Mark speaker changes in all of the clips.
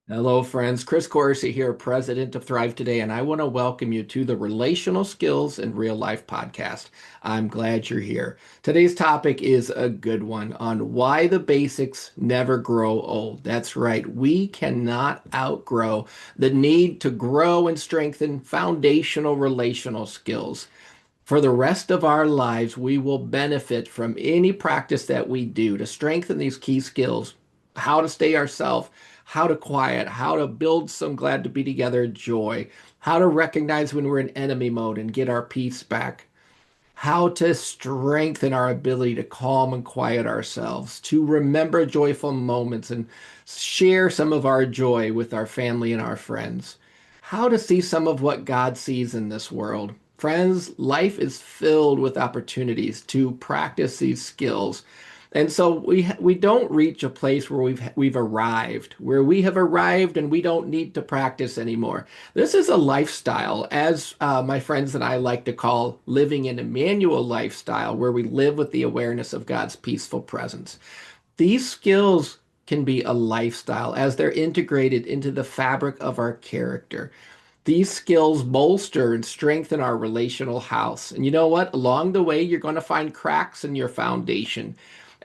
Speaker 1: Hello, friends. Chris Corsi here, president of Thrive Today, and I want to welcome you to the Relational Skills in Real Life podcast. I'm glad you're here. Today's topic is a good one on why the basics never grow old. That's right. We cannot outgrow the need to grow and strengthen foundational relational skills. For the rest of our lives, we will benefit from any practice that we do to strengthen these key skills: how to stay ourselves, how to quiet, how to build some glad to be together joy, how to recognize when we're in enemy mode and get our peace back, how to strengthen our ability to calm and quiet ourselves, to remember joyful moments and share some of our joy with our family and our friends, how to see some of what God sees in this world. Friends, life is filled with opportunities to practice these skills. And so we don't reach a place where we've arrived, where we have arrived and we don't need to practice anymore. This is a lifestyle, as my friends and I like to call living an Emmanuel lifestyle, where we live with the awareness of God's peaceful presence. These skills can be a lifestyle as they're integrated into the fabric of our character. These skills bolster and strengthen our relational house. And you know what? Along the way, you're going to find cracks in your foundation.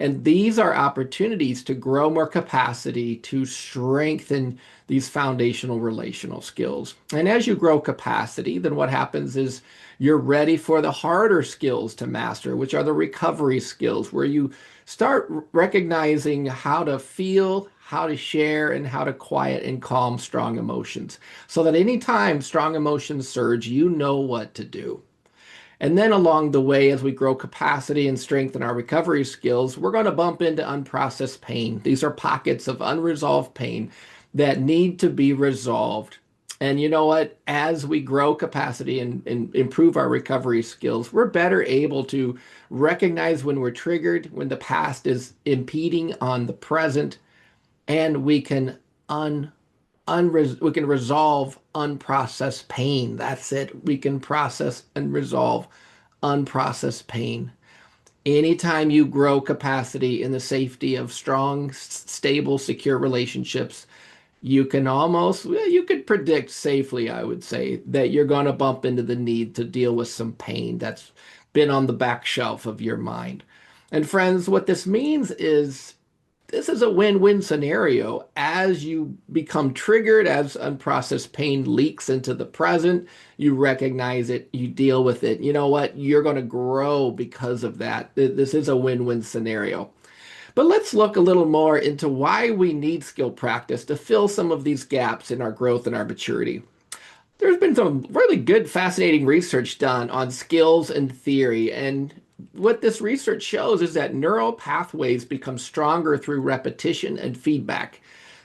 Speaker 1: And these are opportunities to grow more capacity to strengthen these foundational relational skills. And as you grow capacity, then what happens is you're ready for the harder skills to master, which are the recovery skills, where you start recognizing how to feel, how to share, and how to quiet and calm strong emotions, so that anytime strong emotions surge, you know what to do. And then along the way, as we grow capacity and strengthen our recovery skills, we're going to bump into unprocessed pain. These are pockets of unresolved pain that need to be resolved. And you know what? As we grow capacity and improve our recovery skills, we're better able to recognize when we're triggered, when the past is impeding on the present, and un we can resolve unprocessed pain. That's it. We can process and resolve unprocessed pain. Anytime you grow capacity in the safety of strong, stable, secure relationships, you can almost, well, you could predict safely, I would say, that you're going to bump into the need to deal with some pain that's been on the back shelf of your mind. And friends, what this is a win-win scenario. As you become triggered, as unprocessed pain leaks into the present, you recognize it, you deal with it. You know what? You're going to grow because of that. This is a win-win scenario. But let's look a little more into why we need skill practice to fill some of these gaps in our growth and our maturity. There's been some really good, fascinating research done on skills and theory. And what this research shows is that neural pathways become stronger through repetition and feedback.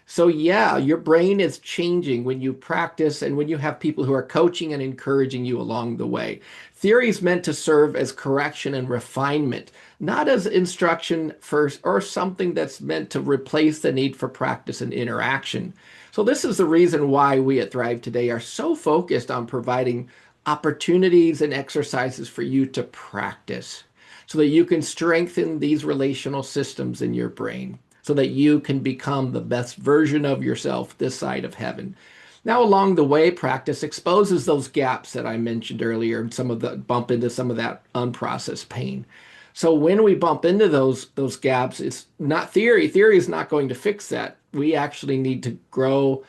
Speaker 1: So, yeah, your brain is changing when you practice and when you have people who are coaching and encouraging you along the way. Theory is meant to serve as correction and refinement, not as instruction first or something that's meant to replace the need for practice and interaction. So, this is the reason why we at Thrive Today are so focused on providing opportunities and exercises for you to practice so that you can strengthen these relational systems in your brain, so that you can become the best version of yourself this side of heaven. Now, along the way, practice exposes those gaps that I mentioned earlier, and some of the bump into some of that unprocessed pain. So when we bump into those gaps, it's not theory. Theory is not going to fix that. We actually need to grow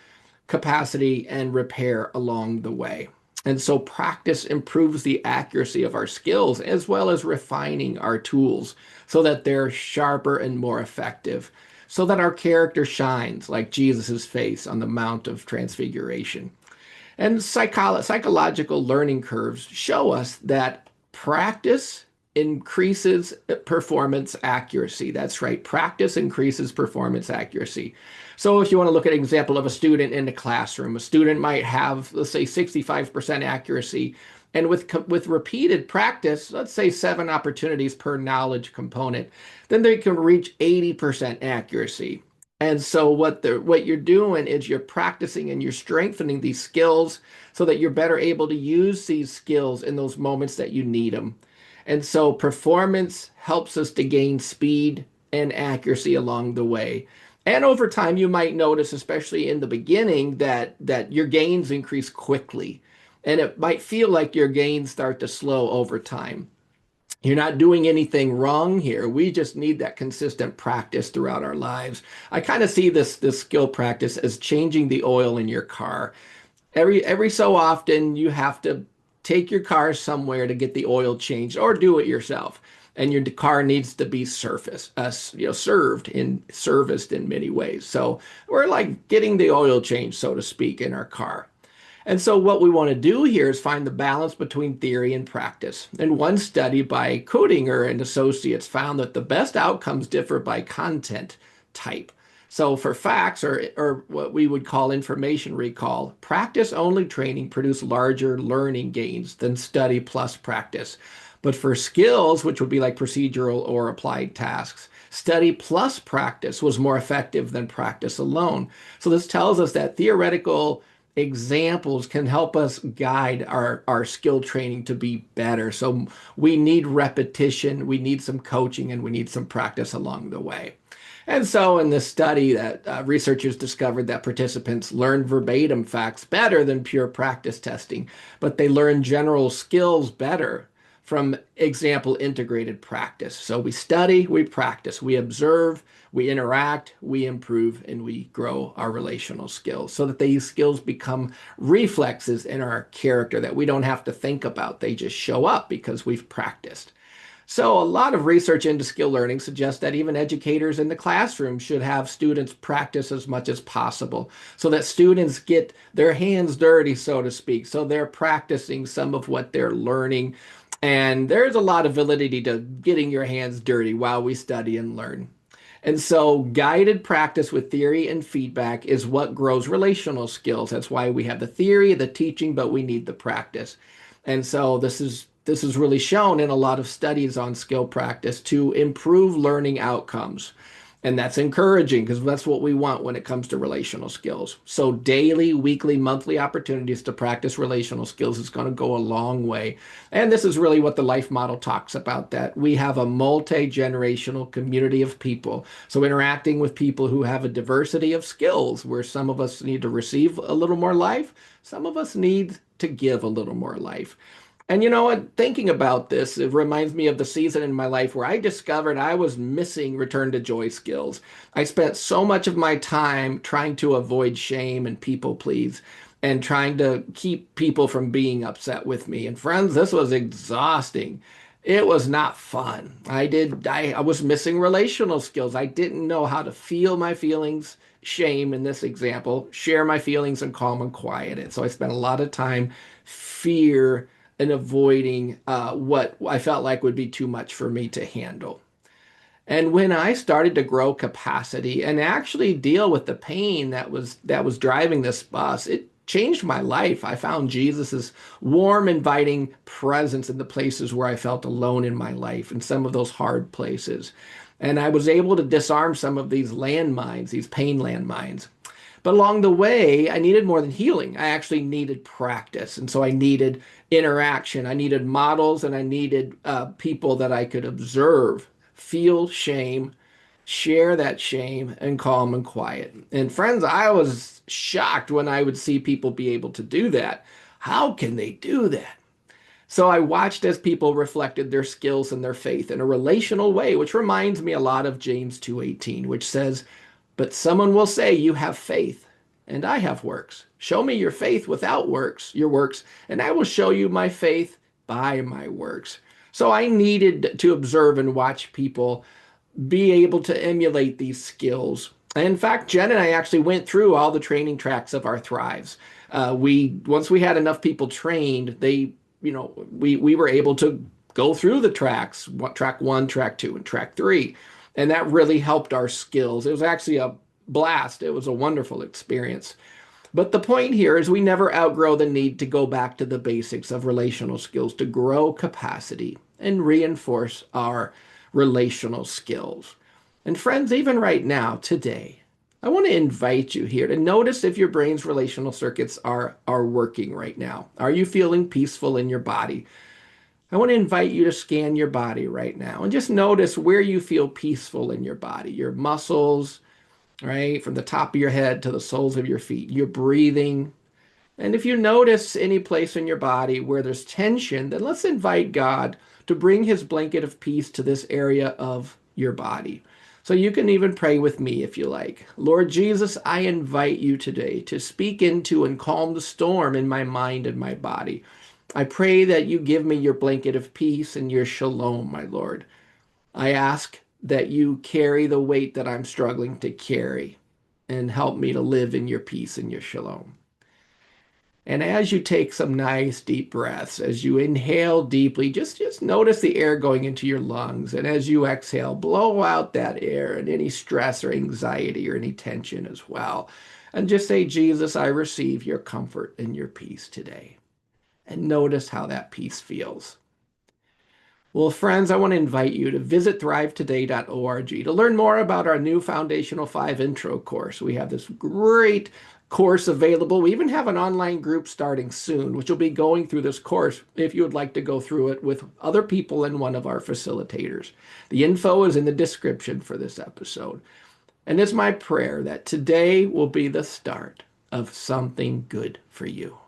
Speaker 1: capacity and repair along the way. And so practice improves the accuracy of our skills as well as refining our tools so that they're sharper and more effective, so that our character shines like Jesus's face on the Mount of Transfiguration. And psychological learning curves show us that practice increases performance accuracy. That's right. Practice increases performance accuracy. So if you want to look at an example of a student in the classroom, a student might have, let's say, 65% accuracy. And with repeated practice, let's say 7 opportunities per knowledge component, then they can reach 80% accuracy. And so what you're doing is you're practicing and you're strengthening these skills so that you're better able to use these skills in those moments that you need them. And so performance helps us to gain speed and accuracy along the way. And over time, you might notice, especially in the beginning, that your gains increase quickly. And it might feel like your gains start to slow over time. You're not doing anything wrong here. We just need that consistent practice throughout our lives. I kind of see this skill practice as changing the oil in your car. Every so often you have to take your car somewhere to get the oil changed or do it yourself. And your car needs to be served in serviced in many ways. So we're like getting the oil changed, so to speak, in our car. And so what we want to do here is find the balance between theory and practice. And one study by Codinger and Associates found that the best outcomes differ by content type. So for facts or what we would call information recall, practice only training produced larger learning gains than study plus practice. But for skills, which would be like procedural or applied tasks, study plus practice was more effective than practice alone. So this tells us that theoretical examples can help us guide our skill training to be better. So we need repetition, we need some coaching, and we need some practice along the way. And so in this study that researchers discovered that participants learned verbatim facts better than pure practice testing, but they learned general skills better from example integrated practice. So we study, we practice, we observe, we interact, we improve, and we grow our relational skills so that these skills become reflexes in our character that we don't have to think about. They just show up because we've practiced. So a lot of research into skill learning suggests that even educators in the classroom should have students practice as much as possible so that students get their hands dirty, so to speak. So they're practicing some of what they're learning. And there's a lot of validity to getting your hands dirty while we study and learn. And so guided practice with theory and feedback is what grows relational skills. That's why we have the theory, the teaching, but we need the practice. And so this is really shown in a lot of studies on skill practice to improve learning outcomes. And that's encouraging because that's what we want when it comes to relational skills. So daily, weekly, monthly opportunities to practice relational skills is going to go a long way. And this is really what the life model talks about, that we have a multi-generational community of people. So interacting with people who have a diversity of skills, where some of us need to receive a little more life, some of us need to give a little more life. And you know what? Thinking about this, it reminds me of the season in my life where I discovered I was missing return to joy skills. I spent so much of my time trying to avoid shame and people please and trying to keep people from being upset with me. And friends, this was exhausting. It was not fun. I was missing relational skills. I didn't know how to feel my feelings, shame in this example, share my feelings and calm and quiet it. So I spent a lot of time fear and avoiding what I felt like would be too much for me to handle. And when I started to grow capacity and actually deal with the pain that was driving this bus, it changed my life. I found Jesus's warm, inviting presence in the places where I felt alone in my life, in some of those hard places. And I was able to disarm some of these landmines, these pain landmines. But along the way, I needed more than healing. I actually needed practice. And so I needed interaction. I needed models and I needed people that I could observe, feel shame, share that shame, and calm and quiet. And friends, I was shocked when I would see people be able to do that. How can they do that? So I watched as people reflected their skills and their faith in a relational way, which reminds me a lot of James 2:18, which says, but someone will say, you have faith, and I have works. Show me your faith without works, your works, and I will show you my faith by my works. So I needed to observe and watch people be able to emulate these skills. And in fact, Jen and I actually went through all the training tracks of our Thrives. Once we had enough people trained, we were able to go through the tracks, track 1, track 2, and track 3. And that really helped our skills. It was actually a blast. It was a wonderful experience. But the point here is we never outgrow the need to go back to the basics of relational skills to grow capacity and reinforce our relational skills. And friends, even right now, today, I want to invite you here to notice if your brain's relational circuits are working right now. Are you feeling peaceful in your body? I want to invite you to scan your body right now and just notice where you feel peaceful in your body, your muscles, right? From the top of your head to the soles of your feet. You're breathing. And if you notice any place in your body where there's tension, then let's invite God to bring his blanket of peace to this area of your body. So you can even pray with me if you like. Lord Jesus, I invite you today to speak into and calm the storm in my mind and my body. I pray that you give me your blanket of peace and your shalom, my Lord. I ask that you carry the weight that I'm struggling to carry and help me to live in your peace and your shalom. And as you take some nice deep breaths, as you inhale deeply, just notice the air going into your lungs. And as you exhale, blow out that air and any stress or anxiety or any tension as well. And just say, Jesus, I receive your comfort and your peace today. And notice how that peace feels. Well, friends, I want to invite you to visit thrivetoday.org to learn more about our new Foundational 5 Intro course. We have this great course available. We even have an online group starting soon, which will be going through this course if you would like to go through it with other people and one of our facilitators. The info is in the description for this episode. And it's my prayer that today will be the start of something good for you.